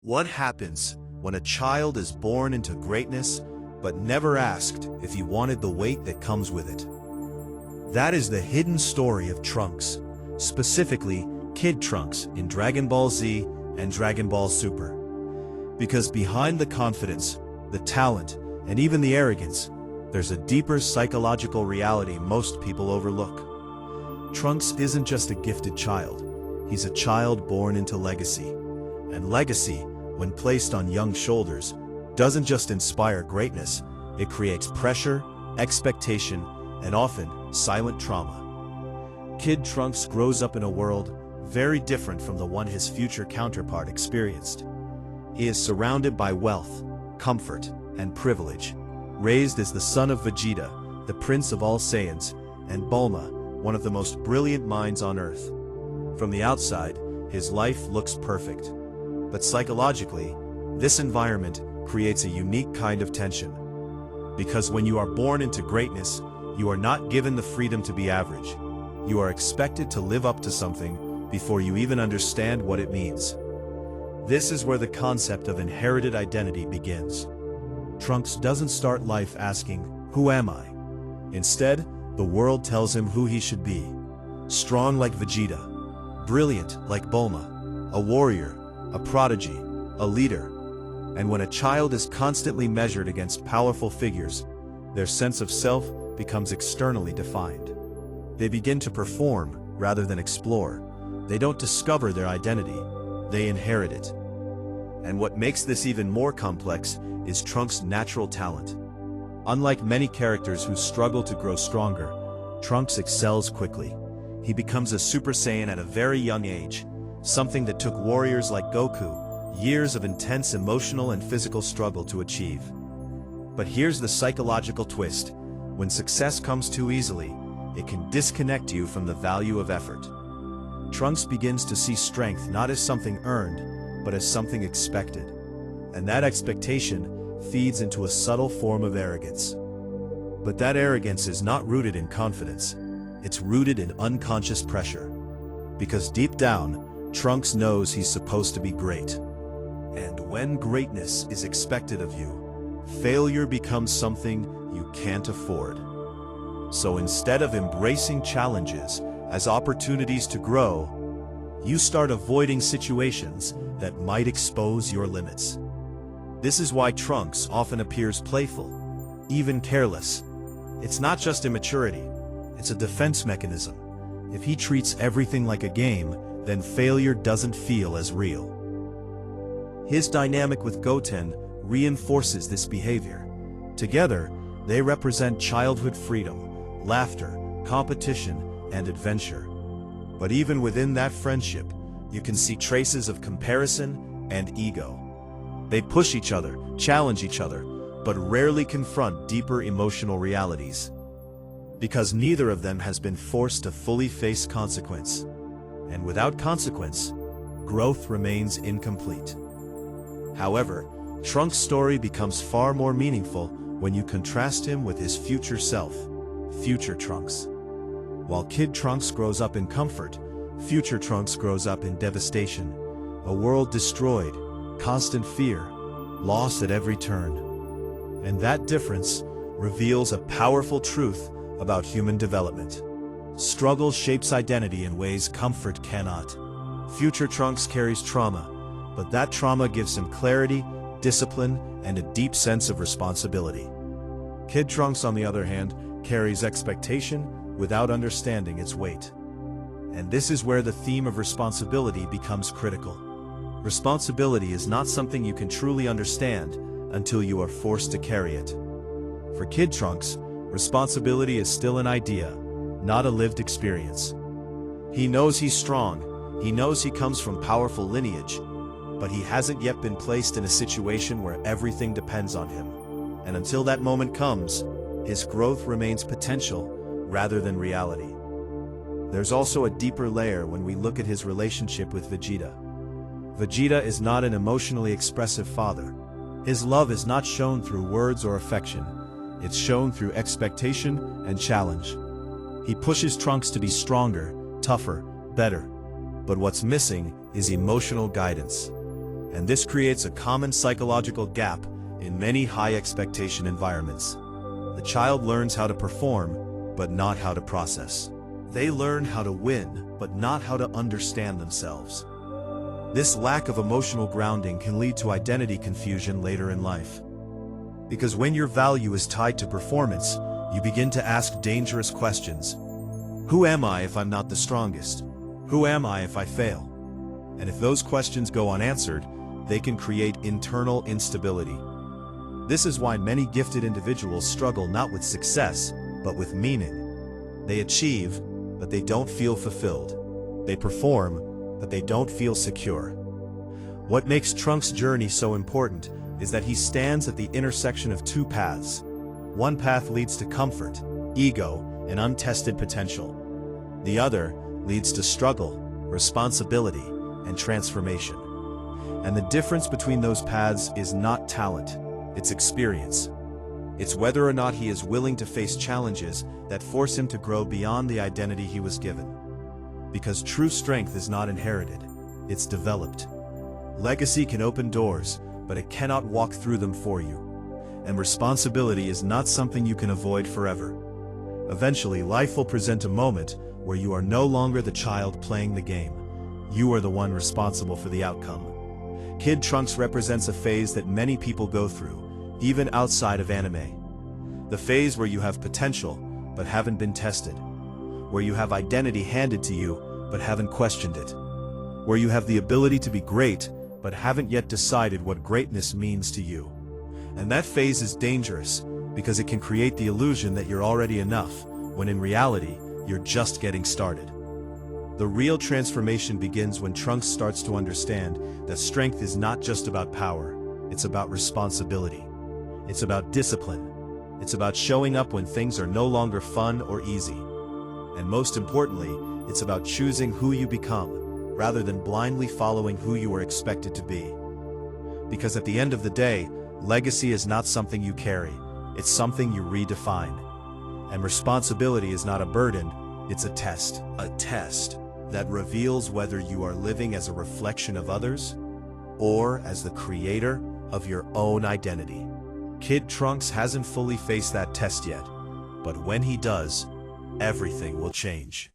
What happens when a child is born into greatness but never asked if he wanted the weight that comes with it? That is the hidden story of Trunks, specifically Kid Trunks in Dragon Ball Z and Dragon Ball Super. Because behind the confidence, the talent, and even the arrogance, there's a deeper psychological reality most people overlook. Trunks isn't just a gifted child, he's a child born into legacy. And legacy, when placed on young shoulders, doesn't just inspire greatness, it creates pressure, expectation, and often silent trauma. Kid Trunks grows up in a world very different from the one his future counterpart experienced. He is surrounded by wealth, comfort, and privilege, raised as the son of Vegeta, the prince of all Saiyans, and Bulma, one of the most brilliant minds on Earth. From the outside, his life looks perfect. But psychologically, this environment creates a unique kind of tension. Because when you are born into greatness, you are not given the freedom to be average. You are expected to live up to something before you even understand what it means. This is where the concept of inherited identity begins. Trunks doesn't start life asking, "Who am I?" Instead, the world tells him who he should be. Strong like Vegeta, brilliant like Bulma, a warrior, a prodigy, a leader. And when a child is constantly measured against powerful figures, their sense of self becomes externally defined. They begin to perform rather than explore. They don't discover their identity, they inherit it. And what makes this even more complex is Trunks' natural talent. Unlike many characters who struggle to grow stronger, Trunks excels quickly. He becomes a Super Saiyan at a very young age, something that took warriors like Goku years of intense emotional and physical struggle to achieve. But here's the psychological twist. When success comes too easily, it can disconnect you from the value of effort. Trunks begins to see strength not as something earned, but as something expected. And that expectation feeds into a subtle form of arrogance. But that arrogance is not rooted in confidence. It's rooted in unconscious pressure. Because deep down, Trunks knows he's supposed to be great. And when greatness is expected of you, failure becomes something you can't afford. So instead of embracing challenges as opportunities to grow, you start avoiding situations that might expose your limits. This is why Trunks often appears playful, even careless. It's not just immaturity, it's a defense mechanism. If he treats everything like a game, then failure doesn't feel as real. His dynamic with Goten reinforces this behavior. Together, they represent childhood freedom, laughter, competition, and adventure. But even within that friendship, you can see traces of comparison and ego. They push each other, challenge each other, but rarely confront deeper emotional realities. Because neither of them has been forced to fully face consequence. And without consequence, growth remains incomplete. However, Trunks' story becomes far more meaningful when you contrast him with his future self, future Trunks. While Kid Trunks grows up in comfort, future Trunks grows up in devastation. A world destroyed, constant fear, loss at every turn. And that difference reveals a powerful truth about human development. Struggle shapes identity in ways comfort cannot. Future Trunks carries trauma, but that trauma gives him clarity, discipline, and a deep sense of responsibility. Kid Trunks, on the other hand, carries expectation without understanding its weight. And this is where the theme of responsibility becomes critical. Responsibility is not something you can truly understand until you are forced to carry it. For Kid Trunks, responsibility is still an idea, not a lived experience. He knows he's strong, he knows he comes from powerful lineage, but he hasn't yet been placed in a situation where everything depends on him. And until that moment comes, his growth remains potential rather than reality. There's also a deeper layer when we look at his relationship with Vegeta. Vegeta is not an emotionally expressive father. His love is not shown through words or affection. It's shown through expectation and challenge. He pushes Trunks to be stronger, tougher, better. But what's missing is emotional guidance. And this creates a common psychological gap in many high-expectation environments. The child learns how to perform, but not how to process. They learn how to win, but not how to understand themselves. This lack of emotional grounding can lead to identity confusion later in life. Because when your value is tied to performance, you begin to ask dangerous questions. Who am I if I'm not the strongest? Who am I if I fail? And if those questions go unanswered, they can create internal instability. This is why many gifted individuals struggle not with success, but with meaning. They achieve, but they don't feel fulfilled. They perform, but they don't feel secure. What makes Trunks' journey so important is that he stands at the intersection of two paths. One path leads to comfort, ego, and untested potential. The other leads to struggle, responsibility, and transformation. And the difference between those paths is not talent, it's experience. It's whether or not he is willing to face challenges that force him to grow beyond the identity he was given. Because true strength is not inherited, it's developed. Legacy can open doors, but it cannot walk through them for you. And responsibility is not something you can avoid forever. Eventually, life will present a moment where you are no longer the child playing the game. You are the one responsible for the outcome. Kid Trunks represents a phase that many people go through, even outside of anime. The phase where you have potential, but haven't been tested. Where you have identity handed to you, but haven't questioned it. Where you have the ability to be great, but haven't yet decided what greatness means to you. And that phase is dangerous, because it can create the illusion that you're already enough, when in reality, you're just getting started. The real transformation begins when Trunks starts to understand that strength is not just about power, it's about responsibility. It's about discipline. It's about showing up when things are no longer fun or easy. And most importantly, it's about choosing who you become, rather than blindly following who you are expected to be. Because at the end of the day, legacy is not something you carry, it's something you redefine. And responsibility is not a burden, it's a test. A test that reveals whether you are living as a reflection of others, or as the creator of your own identity. Kid Trunks hasn't fully faced that test yet, but when he does, everything will change.